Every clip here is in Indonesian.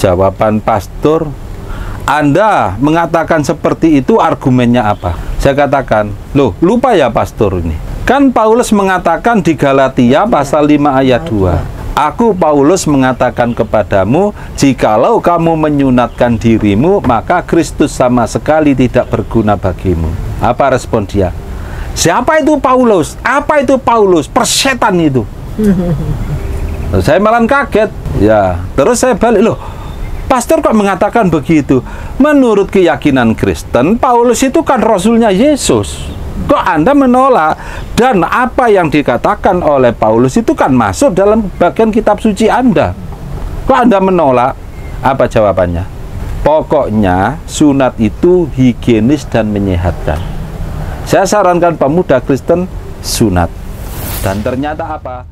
Jawaban pastor, Anda mengatakan seperti itu, argumennya apa? Saya katakan, loh, lupa ya pastor ini. Kan Paulus mengatakan di Galatia pasal 5 ayat 2. Aku Paulus mengatakan kepadamu, jikalau kamu menyunatkan dirimu, maka Kristus sama sekali tidak berguna bagimu. Apa respon dia? Siapa itu Paulus? Apa itu Paulus? Persetan itu. Saya malah kaget. Ya, terus saya balik, loh, pastor kok mengatakan begitu? Menurut keyakinan Kristen, Paulus itu kan rasulnya Yesus. Kok Anda menolak? Dan apa yang dikatakan oleh Paulus itu kan masuk dalam bagian kitab suci Anda. Kok Anda menolak? Apa jawabannya? Pokoknya sunat itu higienis dan menyehatkan. Saya sarankan pemuda Kristen sunat. Dan ternyata apa?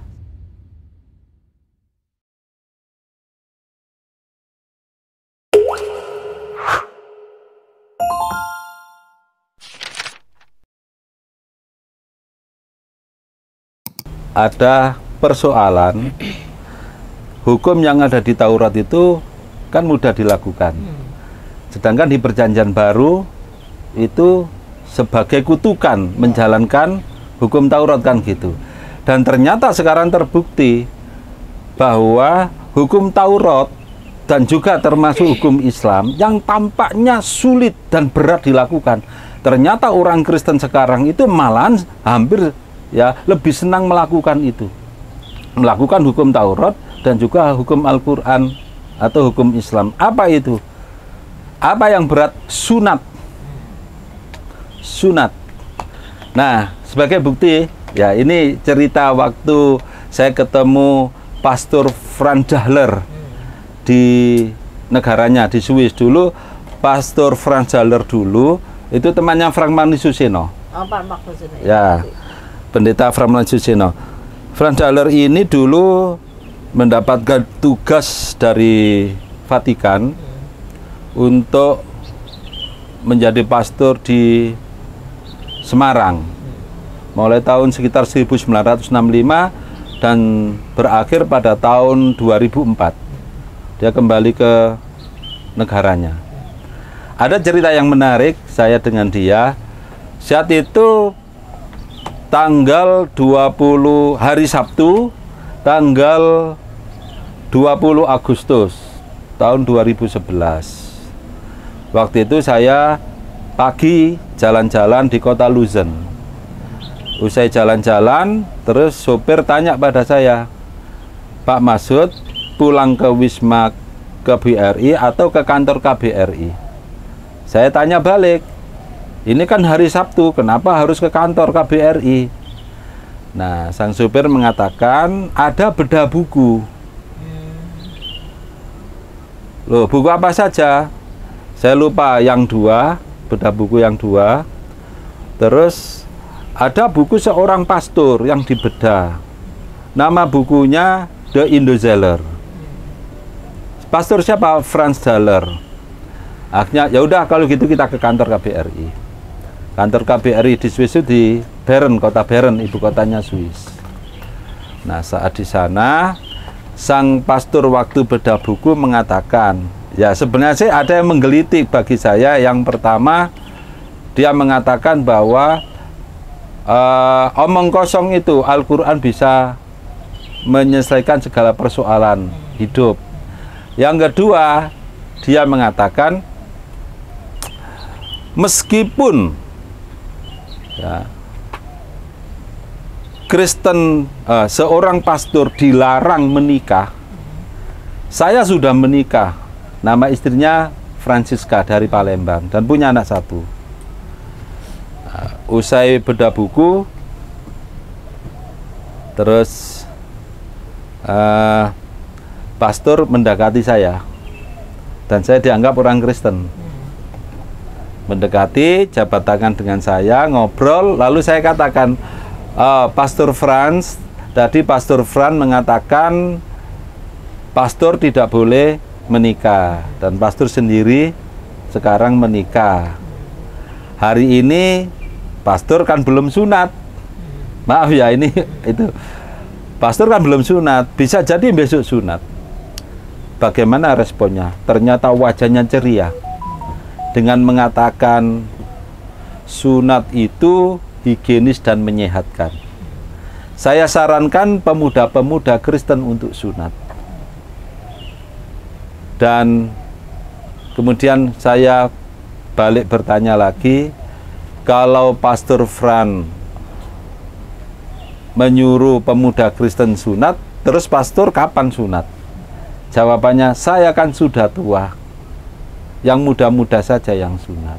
Ada persoalan, hukum yang ada di Taurat itu kan mudah dilakukan. Sedangkan di Perjanjian Baru itu sebagai kutukan menjalankan hukum Taurat kan gitu. Dan ternyata sekarang terbukti bahwa hukum Taurat dan juga termasuk hukum Islam yang tampaknya sulit dan berat dilakukan. Ternyata orang Kristen sekarang itu malahan hampir ya lebih senang melakukan itu, melakukan hukum Taurat dan juga hukum Al-Quran atau hukum Islam. Apa itu? Apa yang berat? Sunat. Sunat. Nah, sebagai bukti, ya ini cerita waktu saya ketemu Pastor Franz Zahler di negaranya, di Swiss dulu. Pastor Franz Zahler dulu itu temannya Frank Manliusino. Ya, Pendeta Frank Manliusino. Franz Zahler ini dulu mendapatkan tugas dari Vatikan untuk menjadi pastor di Semarang mulai tahun sekitar 1965 dan berakhir pada tahun 2004. Dia kembali ke negaranya. Ada cerita yang menarik saya dengan dia. Saat itu tanggal 20 hari Sabtu, tanggal 20 Agustus tahun 2011. Waktu itu saya pagi jalan-jalan di kota Luzern. Usai jalan-jalan, terus sopir tanya pada saya, Pak Masud, pulang ke Wisma KBRI atau ke kantor KBRI? Saya tanya balik, ini kan hari Sabtu, kenapa harus ke kantor KBRI? Nah, sang supir mengatakan ada bedah buku. Loh, buku apa saja? Saya lupa, yang dua, bedah buku yang dua. Terus ada buku seorang pastor yang dibedah. Nama bukunya The Indozahler. Pastor siapa? Franz Zahler. Akhirnya ya udah kalau gitu kita ke kantor KBRI. Kantor KBRI di Swiss itu di Bern, kota Bern, ibu kotanya Swiss. Nah, saat di sana sang pastor waktu bedah buku mengatakan, ya sebenarnya sih ada yang menggelitik bagi saya. Yang pertama, dia mengatakan bahwa omong kosong itu Al-Quran bisa menyelesaikan segala persoalan hidup. Yang kedua, dia mengatakan meskipun ya, Kristen seorang pastor dilarang menikah, saya sudah menikah. Nama istrinya Francisca dari Palembang dan punya anak satu. Usai bedah buku, terus pastor mendekati saya dan saya dianggap orang Kristen. Mendekati, jabat tangan dengan saya, ngobrol, lalu saya katakan, Pastor Franz, tadi Pastor Franz mengatakan pastor tidak boleh menikah dan pastor sendiri sekarang menikah. Hari ini pastor kan belum sunat. Maaf ya, ini itu pastor kan belum sunat, bisa jadi besok sunat. bagaimana responnya? Ternyata wajahnya ceria dengan mengatakan sunat itu higienis dan menyehatkan. Saya sarankan pemuda-pemuda Kristen untuk sunat. Dan kemudian saya balik bertanya lagi, kalau Pastor Fran menyuruh pemuda Kristen sunat, terus pastor kapan sunat? Jawabannya, saya kan sudah tua, yang muda-muda saja yang sunat.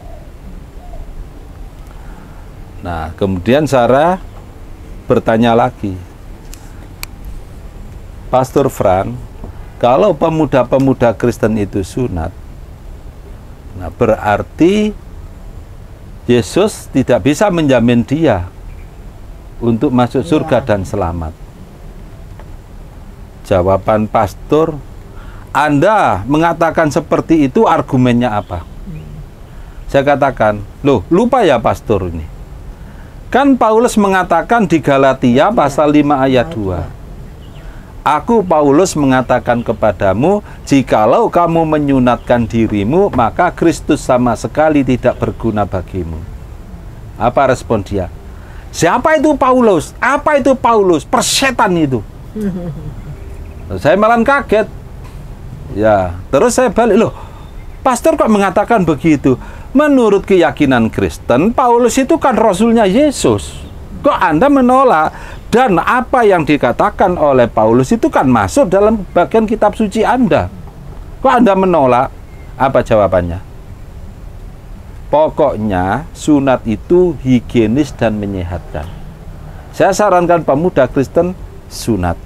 Nah, kemudian Sarah bertanya lagi, Pastor Fran, kalau pemuda-pemuda Kristen itu sunat, nah berarti Yesus tidak bisa menjamin dia untuk masuk surga dan selamat. Jawaban pastor, Anda mengatakan seperti itu, argumennya apa? Saya katakan, loh, lupa ya pastor ini. Kan Paulus mengatakan di Galatia pasal 5 ayat 2. Aku Paulus mengatakan kepadamu, jikalau kamu menyunatkan dirimu, maka Kristus sama sekali tidak berguna bagimu. Apa respon dia? Siapa itu Paulus? Apa itu Paulus? Persetan itu. Saya malah kaget. Ya, terus saya balik, loh, pastor kok mengatakan begitu? Menurut keyakinan Kristen, Paulus itu kan rasulnya Yesus. Kok Anda menolak? Dan apa yang dikatakan oleh Paulus itu kan masuk dalam bagian kitab suci Anda. Kok Anda menolak? Apa jawabannya? Pokoknya sunat itu higienis dan menyehatkan. Saya sarankan pemuda Kristen sunat.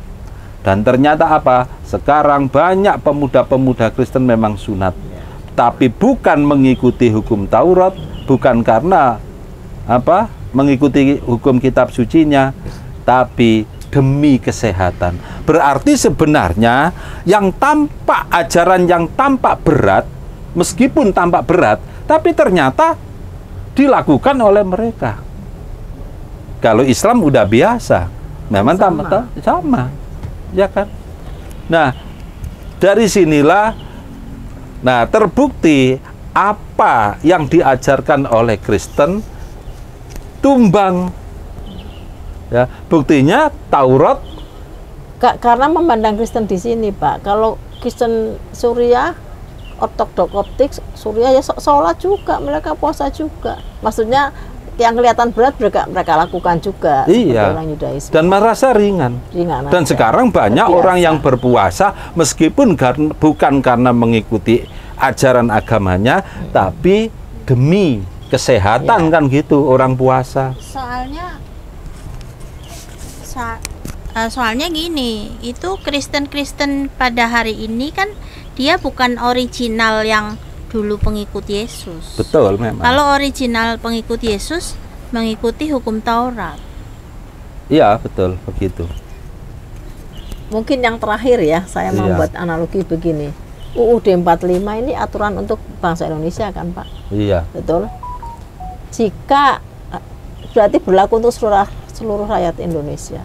Dan ternyata apa? Sekarang banyak pemuda-pemuda Kristen memang sunat. Tapi bukan mengikuti hukum Taurat, bukan karena apa? Mengikuti hukum kitab sucinya, tapi demi kesehatan. Berarti sebenarnya yang tampak, ajaran yang tampak berat, meskipun tampak berat, tapi ternyata dilakukan oleh mereka. Kalau Islam udah biasa, memang sama, ya kan? Nah, dari sinilah, nah terbukti apa yang diajarkan oleh Kristen tumbang. Ya, buktinya Taurat. Karena memandang Kristen di sini, Pak. Kalau Kristen Suriah, Ortodok Koptik, Suriah ya sholat juga, mereka puasa juga. Maksudnya yang kelihatan berat mereka lakukan juga. Iya. Orang Yudaisme. Dan merasa ringan. Dan aja. Sekarang banyak orang yang berpuasa meskipun bukan karena mengikuti ajaran agamanya, tapi demi kesehatan, kan gitu orang puasa. Soalnya gini, itu Kristen-Kristen pada hari ini kan dia bukan original yang dulu pengikut Yesus. Betul, memang. Kalau original pengikut Yesus mengikuti hukum Taurat. Iya, betul, begitu. Mungkin yang terakhir ya, saya membuat analogi begini. UUD 45 ini aturan untuk bangsa Indonesia kan, Pak? Iya. Betul. Jika berarti berlaku untuk seluruh rakyat Indonesia.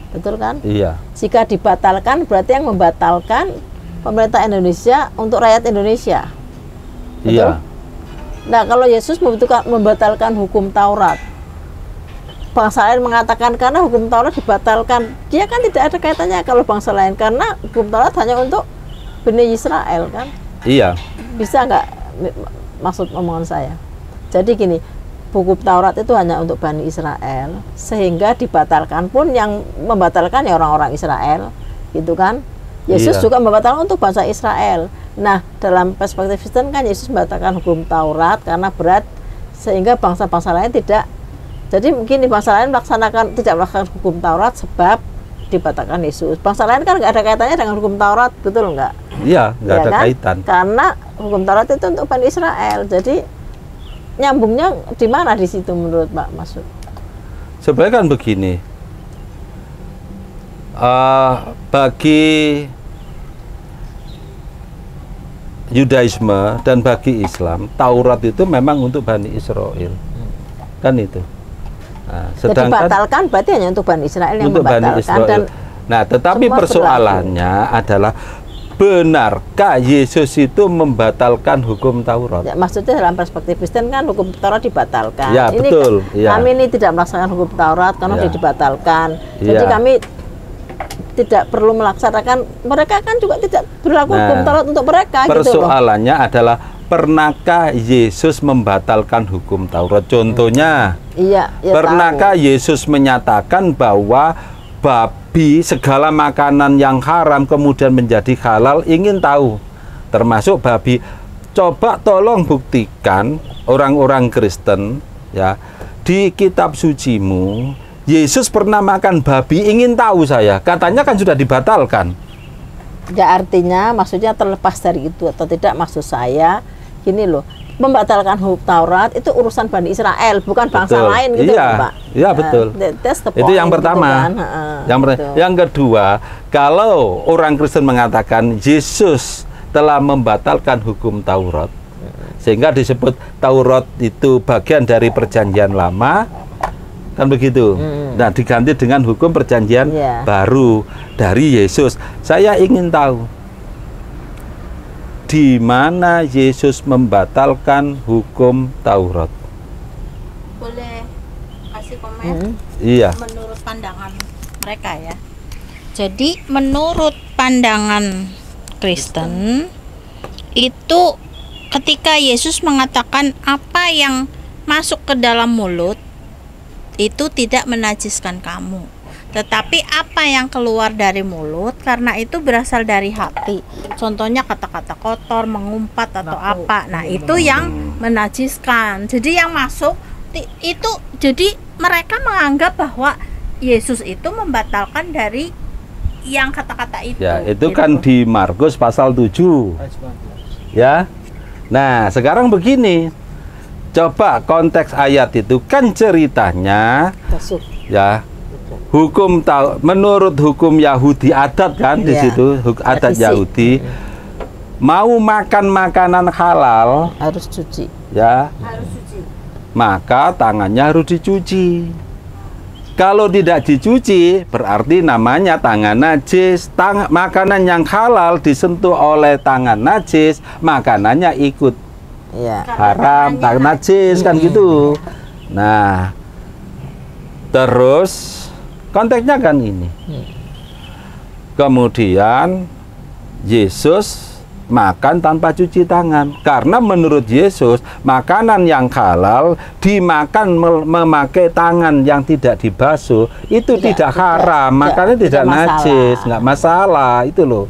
Betul kan? Iya. Jika dibatalkan, berarti yang membatalkan pemerintah Indonesia untuk rakyat Indonesia. Betul? Iya. Nah, kalau Yesus membatalkan hukum Taurat, bangsa lain mengatakan karena hukum Taurat dibatalkan, dia kan tidak ada kaitannya kalau bangsa lain, karena hukum Taurat hanya untuk Bani Israel kan? Iya. Bisa nggak maksud omongan saya? Jadi gini, hukum Taurat itu hanya untuk Bani Israel, sehingga dibatalkan pun yang membatalkan ya orang-orang Israel, gitu kan? Yesus juga membatalkan untuk bangsa Israel. Nah, dalam perspektif Kristen kan Yesus membatalkan hukum Taurat karena berat, sehingga bangsa-bangsa lain tidak. Jadi mungkin di bangsa lain tidak melaksanakan hukum Taurat sebab dibatalkan Yesus. Bangsa lain kan nggak ada kaitannya dengan hukum Taurat, betul nggak? Iya, nggak ada kan? kaitan. Karena hukum Taurat itu untuk Bani Israel. Jadi nyambungnya di mana di situ menurut Pak Masud? Sebenarnya kan begini, bagi Yudaisme dan bagi Islam, Taurat itu memang untuk Bani Israel, kan itu. Nah, sedangkan dibatalkan berarti hanya untuk Bani Israel yang untuk membatalkan. Bani Israel. Dan nah, tetapi persoalannya adalah benarkah Yesus itu membatalkan hukum Taurat? Ya, maksudnya dalam perspektif Kristen kan hukum Taurat dibatalkan. Ya, ini betul. Ya. Kami ini tidak melaksanakan hukum Taurat karena Ya. dibatalkan. Jadi Ya. kami tidak perlu melaksanakan. Mereka kan juga tidak berlaku Nah, hukum Taurat untuk mereka. Gitu loh. Persoalannya adalah pernahkah Yesus membatalkan hukum Taurat? Contohnya, Iya. Ya, pernahkah Yesus menyatakan bahwa babi, segala makanan yang haram kemudian menjadi halal? Ingin tahu, termasuk babi. Coba tolong buktikan orang-orang Kristen ya di kitab sucimu Yesus pernah makan babi. Ingin tahu saya, katanya kan sudah dibatalkan. Ya, artinya maksudnya terlepas dari itu atau tidak, maksud saya gini loh, membatalkan hukum Taurat itu urusan Bani Israel, bukan bangsa Betul. lain gitu Iya, loh, Pak. iya, betul. That's the Itu yang point, pertama. gitu kan. Gitu. Yang kedua, kalau orang Kristen mengatakan Yesus telah membatalkan hukum Taurat, sehingga disebut Taurat itu bagian dari perjanjian lama, kan begitu. Nah, diganti dengan hukum perjanjian Iya. baru dari Yesus. Saya ingin tahu di mana Yesus membatalkan hukum Taurat. Boleh kasih komen? Iya. Menurut pandangan mereka ya. Jadi menurut pandangan Kristen itu ketika Yesus mengatakan apa yang masuk ke dalam mulut itu tidak menajiskan kamu, tetapi apa yang keluar dari mulut karena itu berasal dari hati. Contohnya kata-kata kotor, mengumpat atau apa. Nah, itu yang menajiskan. Jadi yang masuk itu, jadi mereka menganggap bahwa Yesus itu membatalkan dari yang kata-kata itu. Ya, itu gitu. kan di Markus pasal 7. Ya. Nah, sekarang begini. Coba konteks ayat itu kan ceritanya Masuk. ya. Menurut hukum Yahudi adat kan di Iya. situ, adat Tradisi. Yahudi mau makan makanan halal Harus cuci. ya, Harus suci. maka tangannya harus dicuci. Kalau tidak dicuci, berarti namanya tangan najis. Makanan yang halal disentuh oleh tangan najis, makanannya ikut Iya. haram, tangan najis, kan gitu. Nah, terus konteksnya kan ini. Kemudian Yesus makan tanpa cuci tangan, karena menurut Yesus makanan yang halal dimakan memakai tangan yang tidak dibasuh itu tidak haram, makanya tidak najis, nggak masalah itu loh.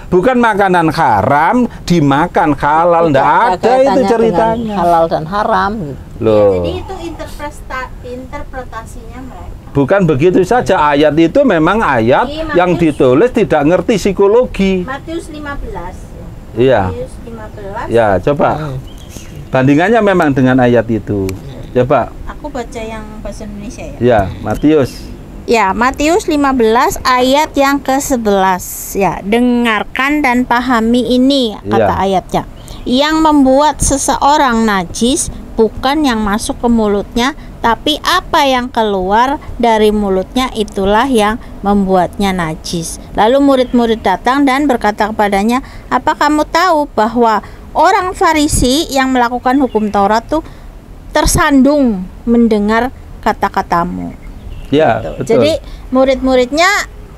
Bukan makanan haram dimakan halal, nggak ada itu kaitannya ceritanya dengan halal dan haram gitu. loh. Jadi itu interpretasinya mereka. Bukan begitu saja, ayat itu memang ayat Di yang Matius. ditulis tidak ngerti psikologi. Matius 15. Iya. Matius 15. Ya, coba. Bandingannya memang dengan ayat itu. Coba. Aku baca yang bahasa Indonesia ya. Ya, Matius. Ya, Matius 15 ayat yang ke-11. Ya, dengarkan dan pahami ini kata Ya. ayatnya. Yang membuat seseorang najis bukan yang masuk ke mulutnya, tapi apa yang keluar dari mulutnya itulah yang membuatnya najis. Lalu murid-murid datang dan berkata kepadanya, "Apa kamu tahu bahwa orang Farisi yang melakukan hukum Taurat tuh tersandung mendengar kata-katamu?" Ya, Gitu. betul. Jadi murid-muridnya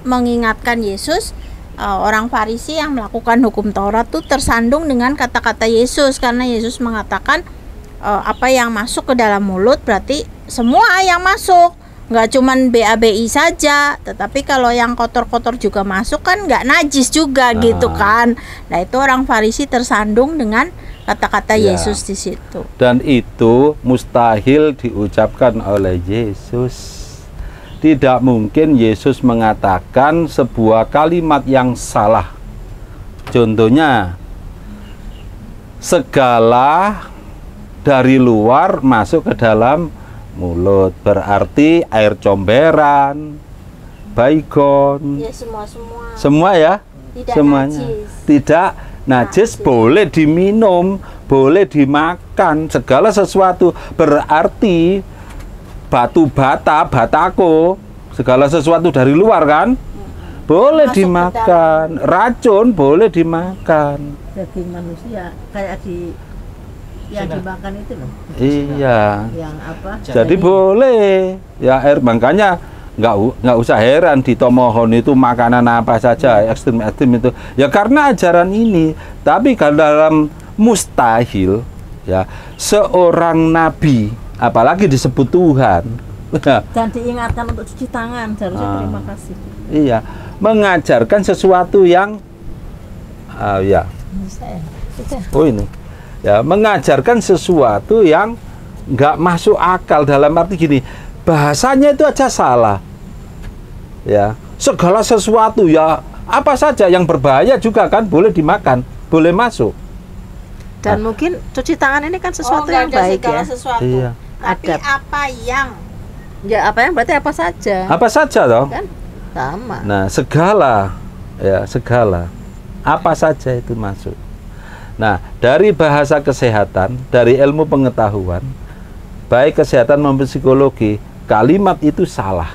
mengingatkan Yesus, orang Farisi yang melakukan hukum Taurat tuh tersandung dengan kata-kata Yesus, karena Yesus mengatakan apa yang masuk ke dalam mulut berarti semua yang masuk, nggak cuman BABI saja, tetapi kalau yang kotor-kotor juga masuk kan nggak najis juga gitu kan. Nah, itu orang Farisi tersandung dengan kata-kata Ya. Yesus di situ. Dan itu mustahil diucapkan oleh Yesus. Tidak mungkin Yesus mengatakan sebuah kalimat yang salah. Contohnya, segala dari luar masuk ke dalam mulut, berarti air comberan, baygon, Ya, semua semua ya, tidak semuanya najis. tidak najis, boleh diminum, boleh dimakan, segala sesuatu. Berarti batu bata, batako, segala sesuatu dari luar kan, boleh Masuk ke dimakan, racun boleh dimakan. daging manusia kayak yang dimakan itu loh. Iya. Yang apa? Jadi boleh. Ya makanya nggak usah heran di Tomohon itu makanan apa saja ekstrim itu. Ya karena ajaran ini. Tapi kalau dalam mustahil ya seorang nabi apalagi disebut Tuhan dan diingatkan untuk cuci tangan, seharusnya terima kasih. Iya, mengajarkan sesuatu yang ini ya mengajarkan sesuatu yang nggak masuk akal, dalam arti gini, bahasanya itu aja salah ya, segala sesuatu ya apa saja yang berbahaya juga kan boleh dimakan, boleh masuk. Dan mungkin cuci tangan ini kan sesuatu yang baik ya. Sesuatu. Iya. Tapi apa yang? Ya apa yang berarti apa saja. Apa saja toh? Kan sama. Nah, segala apa saja itu masuk. Nah, dari bahasa kesehatan, dari ilmu pengetahuan, baik kesehatan maupun psikologi, kalimat itu salah.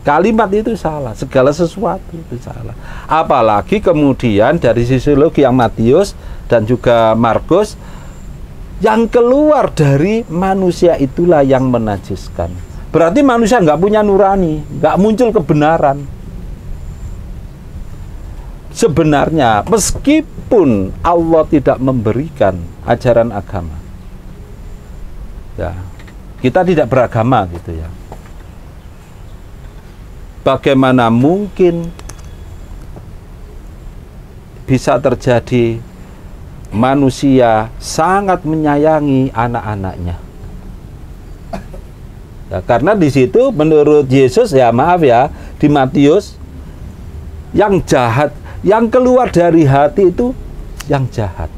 Kalimat itu salah, segala sesuatu itu salah. Apalagi kemudian dari sisiologi yang Matius dan juga Markus, yang keluar dari manusia itulah yang menajiskan. Berarti manusia nggak punya nurani, nggak muncul kebenaran. Sebenarnya meskipun Allah tidak memberikan ajaran agama, ya kita tidak beragama gitu ya. Bagaimana mungkin bisa terjadi manusia sangat menyayangi anak-anaknya? Ya, karena di situ menurut Yesus ya maaf ya di Matius yang jahat yang keluar dari hati itu yang jahat.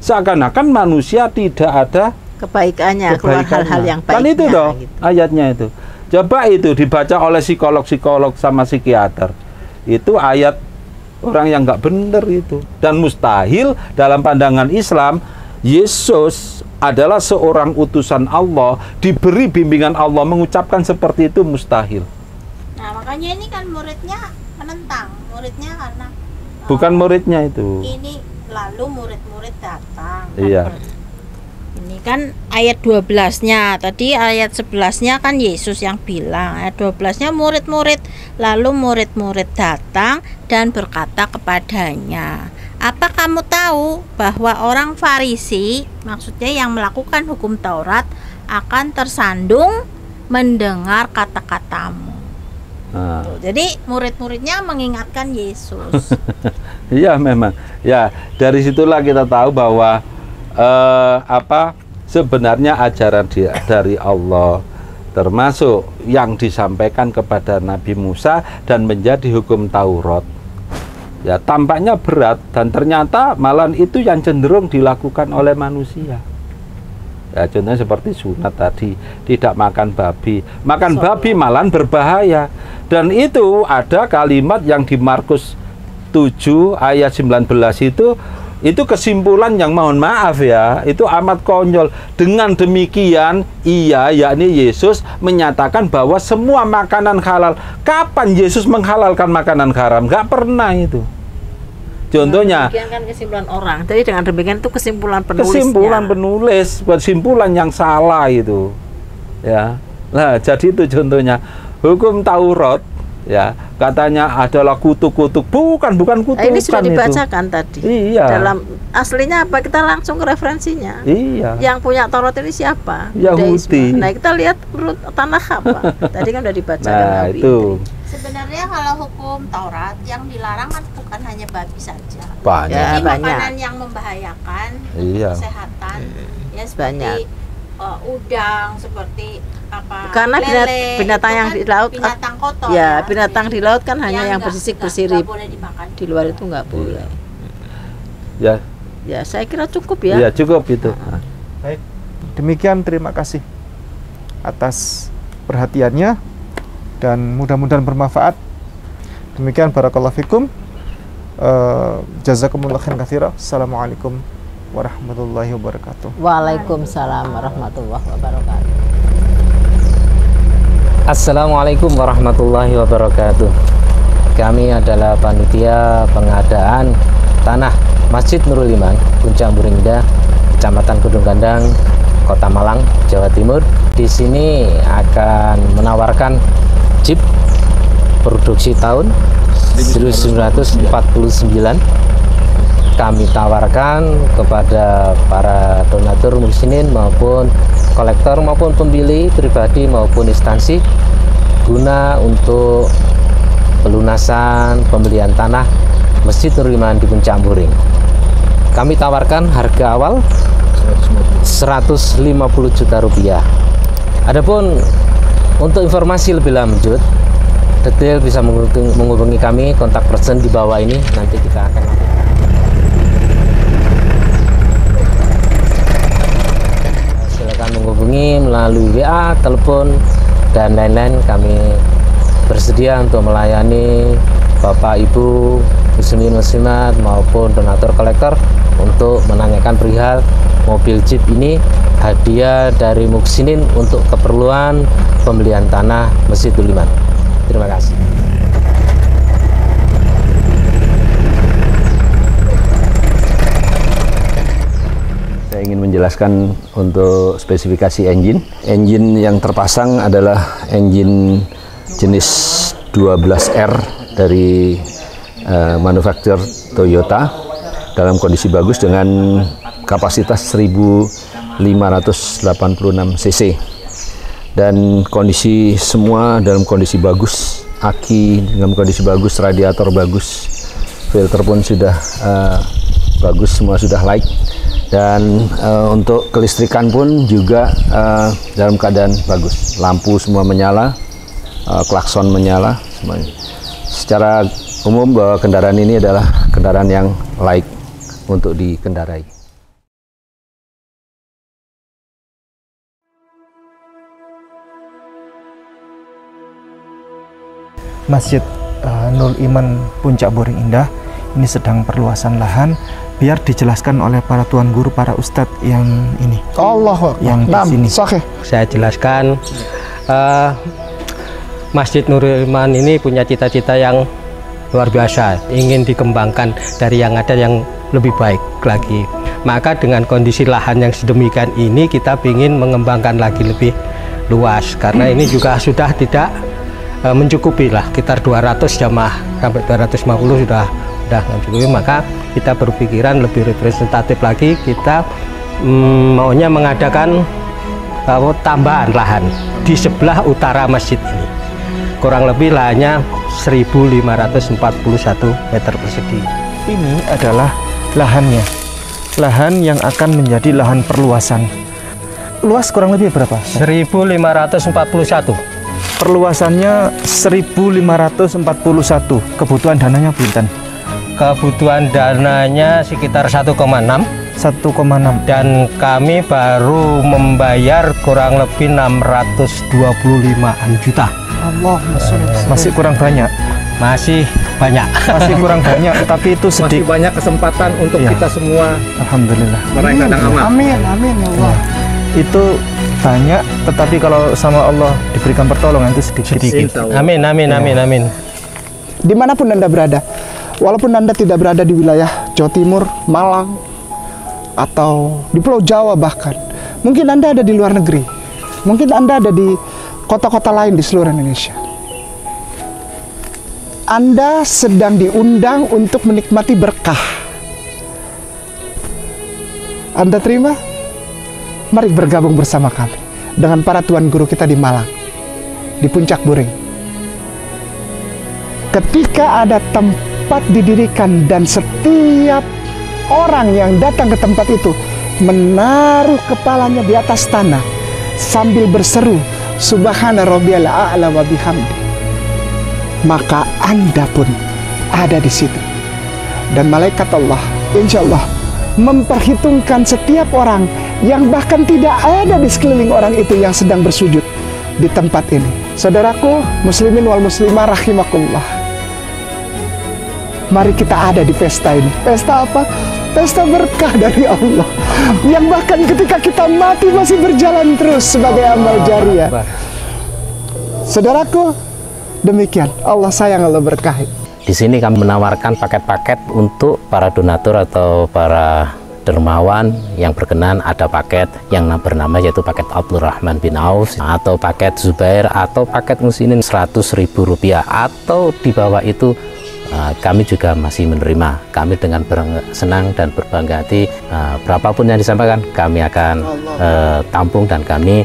Seakan-akan manusia tidak ada kebaikannya, keluar hal-hal yang baiknya. Kan itu toh gitu. ayatnya itu. Coba itu dibaca oleh psikolog sama psikiater. Itu ayat orang yang nggak benar itu. Dan mustahil dalam pandangan Islam, Yesus adalah seorang utusan Allah, diberi bimbingan Allah, mengucapkan seperti itu mustahil. Nah, makanya ini kan muridnya menentang. Muridnya karena bukan muridnya itu. Ini lalu murid-murid datang. Iya. Ini kan ayat 12-nya. Tadi ayat 11-nya kan Yesus yang bilang. Ayat 12-nya murid-murid. Lalu murid-murid datang dan berkata kepadanya, "Apa kamu tahu bahwa orang Farisi, maksudnya yang melakukan hukum Taurat, akan tersandung mendengar kata-katamu?" Nah. Jadi murid-muridnya mengingatkan Yesus. Iya memang. Ya dari situlah kita tahu bahwa sebenarnya ajaran dari Allah termasuk yang disampaikan kepada Nabi Musa dan menjadi hukum Taurat. Ya tampaknya berat dan ternyata malah itu yang cenderung dilakukan oleh manusia. Ya contohnya seperti sunat tadi, tidak makan babi. Makan babi malah berbahaya. Dan itu ada kalimat yang di Markus 7 ayat 19 itu kesimpulan yang mohon maaf ya, itu amat konyol. Dengan demikian yakni Yesus menyatakan bahwa semua makanan halal. Kapan Yesus menghalalkan makanan haram? Nggak pernah itu. Contohnya demikian kan kesimpulan orang. Jadi dengan demikian itu kesimpulan penulis, kesimpulan yang salah itu. Ya. Nah, jadi itu contohnya. Hukum Taurat ya katanya adalah kutuk-kutuk, bukan kutukan. Ini sudah dibacakan itu tadi. Iya. Dalam aslinya apa, kita langsung ke referensinya. Iya. Yang punya Taurat ini siapa? Yahudi. Nah kita lihat menurut tanah apa. Tadi kan sudah dibacakan. Nah itu. Sebenarnya kalau hukum Taurat yang dilarang kan bukan hanya babi saja. Banyak. Jadi banyak. makanan yang membahayakan Iya. kesehatan ya seperti Banyak. Udang, seperti apa? Karena lele, binatang itu yang kan di laut, binatang kotor. Ya binatang di laut kan hanya yang nggak- bersisik nggak bersirip. boleh dimakan. Di luar itu nggak boleh. Ya, Ya saya kira cukup ya. iya cukup itu. Nah. Baik, demikian terima kasih atas perhatiannya dan mudah-mudahan bermanfaat. Demikian barakallahu fikum. Jazakumullah khairan katsira. Assalamualaikum warahmatullahi wabarakatuh. Waalaikumsalam warahmatullahi wabarakatuh. Assalamualaikum warahmatullahi wabarakatuh. kami adalah panitia pengadaan tanah Masjid Nurul Iman, Puncak Buring Indah, Kecamatan Kedung Gandang, Kota Malang, Jawa Timur. Di sini akan menawarkan Jeep produksi tahun 1949. Kami tawarkan kepada para donatur muslimin maupun kolektor maupun pembeli pribadi maupun instansi guna untuk pelunasan pembelian tanah Masjid Nurul Iman di Puncak Buring. Kami tawarkan harga awal 150 juta rupiah. Adapun untuk informasi lebih lanjut, detail bisa menghubungi kami, kontak person di bawah ini, nanti kita akan silakan menghubungi melalui WA, telepon, dan lain-lain. Kami bersedia untuk melayani Bapak Ibu muslimin muslimat maupun donatur kolektor untuk menanyakan perihal mobil Jeep ini, hadiah dari Muksinin untuk keperluan pembelian tanah Masjid Nurul Iman. Terima kasih. Saya ingin menjelaskan untuk spesifikasi engine. Engine yang terpasang adalah engine jenis 12R dari manufaktur Toyota dalam kondisi bagus dengan kapasitas 1586 cc dan kondisi semua dalam kondisi bagus, aki dalam kondisi bagus, radiator bagus, filter pun sudah bagus, semua sudah like, dan untuk kelistrikan pun juga dalam keadaan bagus, lampu semua menyala, klakson menyala semuanya. Secara umum bahwa kendaraan ini adalah kendaraan yang layak untuk dikendarai. Masjid Nurul Iman Puncak Buring Indah ini sedang perluasan lahan, biar dijelaskan oleh para tuan guru, para ustadz yang ini. Allah yang di sini. Sahih. Saya jelaskan, Masjid Nurul Iman ini punya cita-cita yang luar biasa, ingin dikembangkan dari yang ada yang lebih baik lagi. Maka dengan kondisi lahan yang sedemikian ini, kita ingin mengembangkan lagi lebih luas, karena ini juga sudah tidak mencukupi lah, sekitar 200 jamaah sampai 250 sudah mencukupi. Maka kita berpikiran lebih representatif lagi, kita maunya mengadakan tambahan lahan di sebelah utara masjid ini. Kurang lebih lahannya 1541 meter persegi. Ini adalah lahannya, lahan yang akan menjadi lahan perluasan. Luas kurang lebih berapa? 1541. Perluasannya 1541. Kebutuhan dananya pinten? Kebutuhan dananya sekitar 1,6 dan kami baru membayar kurang lebih 625-an juta. Allah, masih kurang banyak. Masih banyak. Masih kurang banyak, tapi itu sedikit. Masih banyak kesempatan untuk kita semua. Alhamdulillah. Meraih ladang amal. Amin, amin ya Allah. Itu banyak, tetapi kalau sama Allah diberikan pertolongan itu sedikit. Amin, amin, amin, amin. Dimanapun Anda berada, walaupun Anda tidak berada di wilayah Jawa Timur, Malang, atau di Pulau Jawa bahkan, mungkin Anda ada di luar negeri, mungkin Anda ada di kota-kota lain di seluruh Indonesia. Anda sedang diundang untuk menikmati berkah. Anda terima? Mari bergabung bersama kami dengan para tuan guru kita di Malang, di Puncak Buring. Ketika ada tempat didirikan dan setiap orang yang datang ke tempat itu menaruh kepalanya di atas tanah sambil berseru Subhana Rabbiyal A'la wa bihamdi, maka Anda pun ada di situ. Dan malaikat Allah insya Allah memperhitungkan setiap orang yang bahkan tidak ada di sekeliling orang itu yang sedang bersujud di tempat ini. Saudaraku muslimin wal muslimah rahimakumullah, mari kita ada di pesta ini. Pesta apa? Pesta berkah dari Allah yang bahkan ketika kita mati masih berjalan terus sebagai amal jariah. Saudaraku, demikian Allah sayang, Allah berkahi. Di sini kami menawarkan paket-paket untuk para donatur atau para dermawan yang berkenan. Ada paket yang bernama yaitu paket Abdul Rahman bin Auf, atau paket Zubair, atau paket musinin Rp100.000, atau di bawah itu kami juga masih menerima. Kami dengan senang dan berbangga hati, berapapun yang disampaikan kami akan tampung dan kami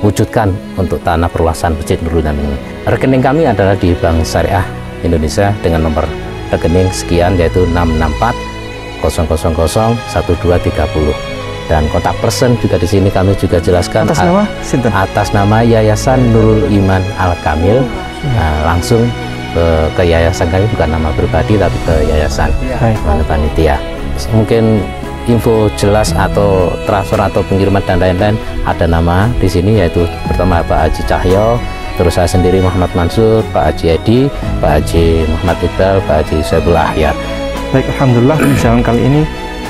wujudkan untuk tanah perluasan Masjid Nurul Iman ini. Rekening kami adalah di Bank Syariah Indonesia dengan nomor rekening sekian, yaitu 664 000 1230, dan kontak person juga di sini kami juga jelaskan Atas nama Sinten? Atas nama Yayasan Nurul Iman Al Kamil. Langsung ke yayasan kami, bukan nama pribadi tapi ke yayasan panitia. Mungkin info jelas atau transfer atau pengiriman dan lain-lain, ada nama di sini, yaitu pertama Pak Haji Cahyo, terus saya sendiri Muhammad Mansur, Pak Haji Edi, Pak Haji Muhammad Iqbal, Pak Haji Saiful Ahyar. Baik, alhamdulillah perjalanan kali ini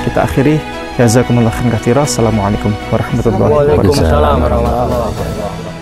kita akhiri. Jazakumullah khairan katsira. Assalamualaikum warahmatullahi wabarakatuh. Waalaikumsalam warahmatullahi wabarakatuh.